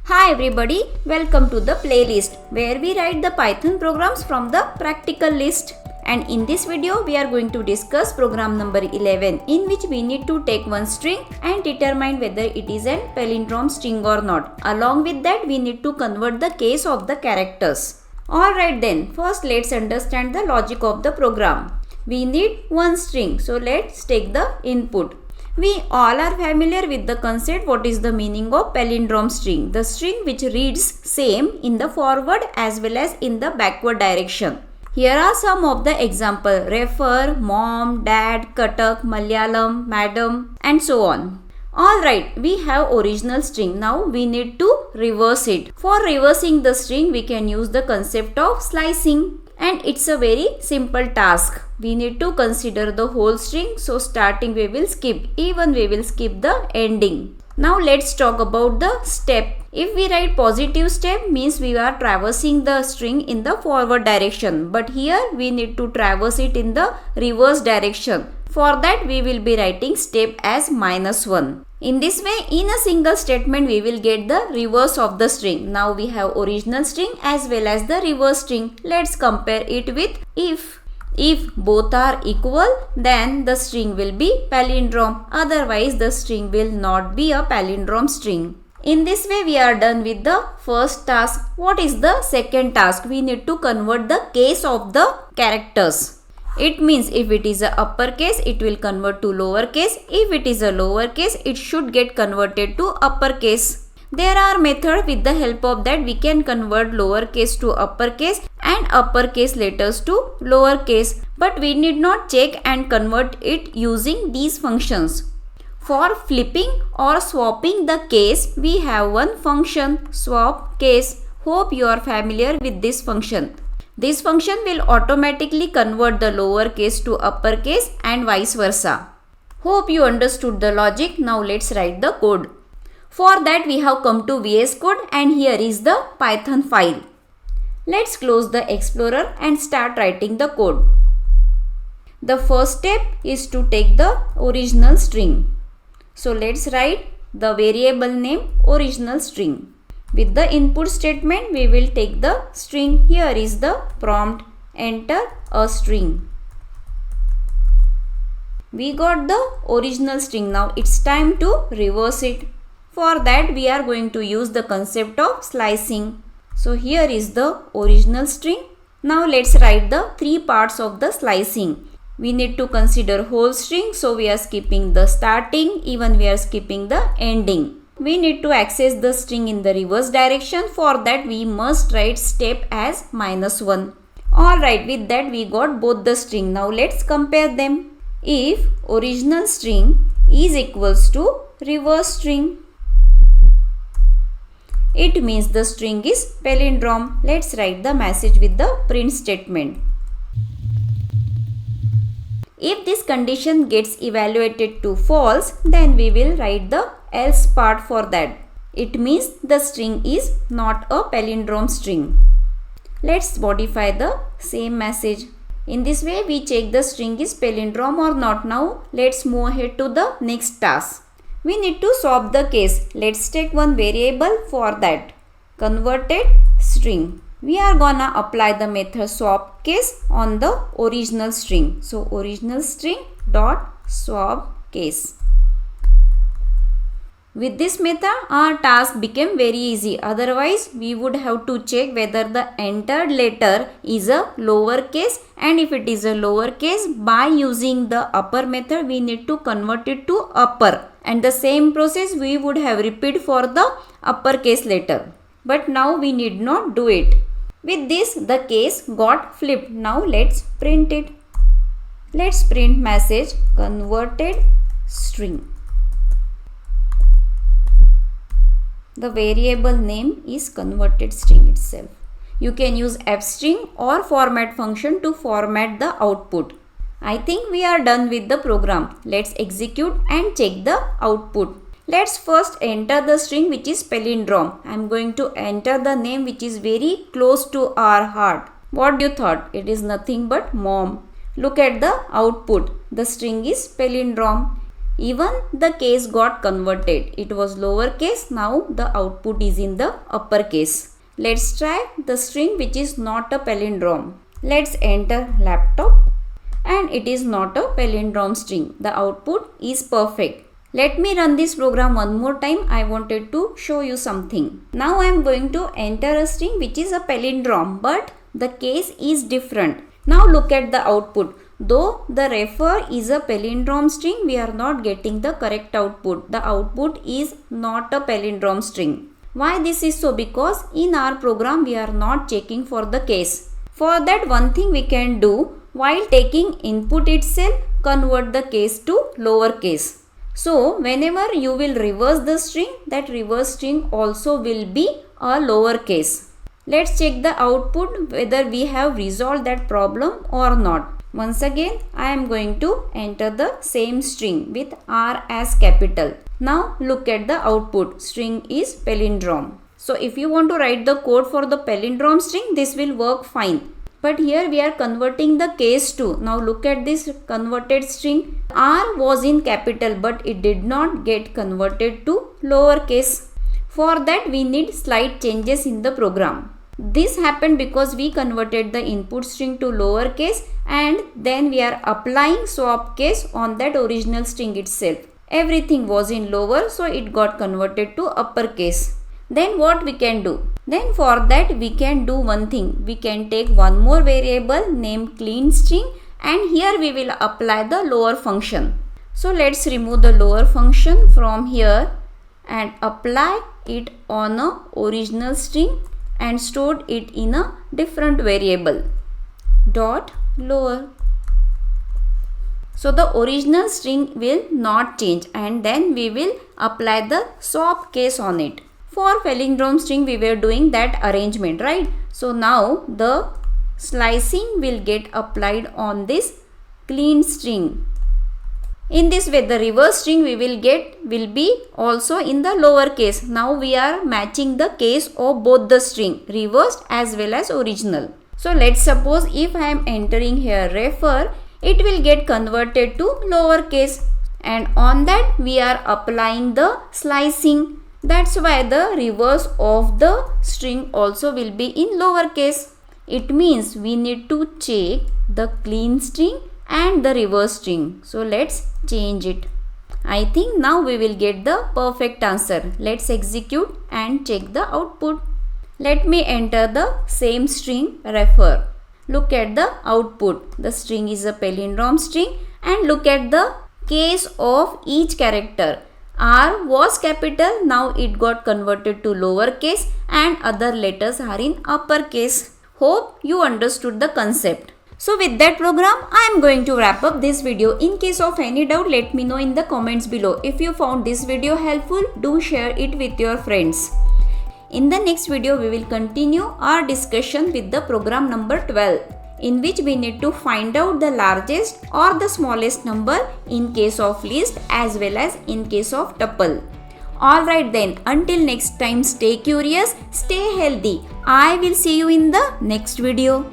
Hi everybody, welcome to the playlist where we write the Python programs from the practical list. And in this video we are going to discuss program number 11 in which we need to take one string and determine whether it is an palindrome string or not. Along with that we need to convert the case of the characters. Alright then, first let's understand the logic of the program. We need one string, so let's take the input. We all are familiar with the concept what is the meaning of palindrome string. The string which reads same in the forward as well as in the backward direction. Here are some of the example: refer, mom, dad, Katak, Malayalam, madam and so on. Alright, we have original string. Now we need to reverse it. For reversing the string we can use the concept of slicing. And it's a very simple task. We need to consider the whole string. So starting we will skip. Even we will skip the ending. Now let's talk about the step. If we write positive step means we are traversing the string in the forward direction. But here we need to traverse it in the reverse direction. For that we will be writing step as -1. In this way, in a single statement we will get the reverse of the string. Now we have original string as well as the reverse string. Let's compare it with if. If both are equal, then the string will be palindrome. Otherwise the string will not be a palindrome string. In this way we are done with the first task. What is the second task? We need to convert the case of the characters. It means if it is a uppercase, it will convert to lowercase. If it is a lowercase, it should get converted to uppercase. There are methods with the help of that we can convert lowercase to uppercase and uppercase letters to lowercase. But we need not check and convert it using these functions. For flipping or swapping the case, we have one function, swap case. Hope you are familiar with this function. This function will automatically convert the lowercase to uppercase and vice versa. Hope you understood the logic. Now let's write the code. For that we have come to VS Code and here is the Python file. Let's close the Explorer and start writing the code. The first step is to take the original string. So let's write the variable name original string. With the input statement, we will take the string. Here is the prompt. Enter a string. We got the original string. Now it's time to reverse it. For that, we are going to use the concept of slicing. So here is the original string. Now let's write the three parts of the slicing. We need to consider whole string. So we are skipping the starting. Even we are skipping the ending. We need to access the string in the reverse direction. For that we must write step as -1. Alright, with that we got both the string. Now let's compare them. If original string is equals to reverse string, it means the string is palindrome. Let's write the message with the print statement. If this condition gets evaluated to false, then we will write the else part for that. It means the string is not a palindrome string. Let's modify the same message. In this way we check the string is palindrome or not. Now let's move ahead to the next task. We need to swap the case. Let's take one variable for that. Converted string. We are gonna apply the method swap case on the original string. So original string dot swap case. With this method our task became very easy. Otherwise we would have to check whether the entered letter is a lowercase, and if it is a lowercase, by using the upper method we need to convert it to upper, and the same process we would have repeat for the uppercase letter. But now we need not do it. With this the case got flipped. Now let's print it. Let's print message converted string. The variable name is converted string itself. You can use fstring or format function to format the output. I think we are done with the program. Let's execute and check the output. Let's first enter the string which is palindrome. I am going to enter the name which is very close to our heart. What do you thought? It is nothing but mom. Look at the output. The string is palindrome. Even the case got converted. It was lowercase, now the output is in the uppercase. Let's try the string which is not a palindrome. Let's enter laptop and it is not a palindrome string. The output is perfect. Let me run this program one more time. I wanted to show you something. Now I am going to enter a string which is a palindrome, but the case is different. Now look at the output. Though the refer is a palindrome string, we are not getting the correct output. The output is not a palindrome string. Why this is so? Because in our program we are not checking for the case. For that, one thing we can do, while taking input itself, convert the case to lowercase. So whenever you will reverse the string, that reverse string also will be a lowercase. Let's check the output whether we have resolved that problem or not. Once again, I am going to enter the same string with R as capital. Now look at the output. String is palindrome. So if you want to write the code for the palindrome string, this will work fine. But here we are converting the case to. Now look at this converted string. R was in capital but it did not get converted to lowercase. For that we need slight changes in the program. This happened because we converted the input string to lowercase and then we are applying swap case on that original string itself. Everything was in lower, so it got converted to uppercase. Then what we can do? Then for that we can do one thing. We can take one more variable named clean string and here we will apply the lower function. So let's remove the lower function from here and apply it on a original string and stored it in a different variable dot lower. So the original string will not change and then we will apply the swap case on it. For palindrome string we were doing that arrangement, right? So now the slicing will get applied on this clean string. In this way the reverse string we will get will be also in the lower case. Now we are matching the case of both the string, reversed as well as original. So let's suppose if I am entering here refer, it will get converted to lower case and on that we are applying the slicing. That's why the reverse of the string also will be in lower case. It means we need to check the clean string and the reverse string. So let's change it. I think now we will get the perfect answer. Let's execute and check the output. Let me enter the same string refer. Look at the output. The string is a palindrome string and look at the case of each character. R was capital, now it got converted to lower case and other letters are in uppercase. Hope you understood the concept. So with that program, I am going to wrap up this video. In case of any doubt, let me know in the comments below. If you found this video helpful, do share it with your friends. In the next video, we will continue our discussion with the program number 12, in which we need to find out the largest or the smallest number in case of list as well as in case of tuple. Alright then, until next time, stay curious, stay healthy. I will see you in the next video.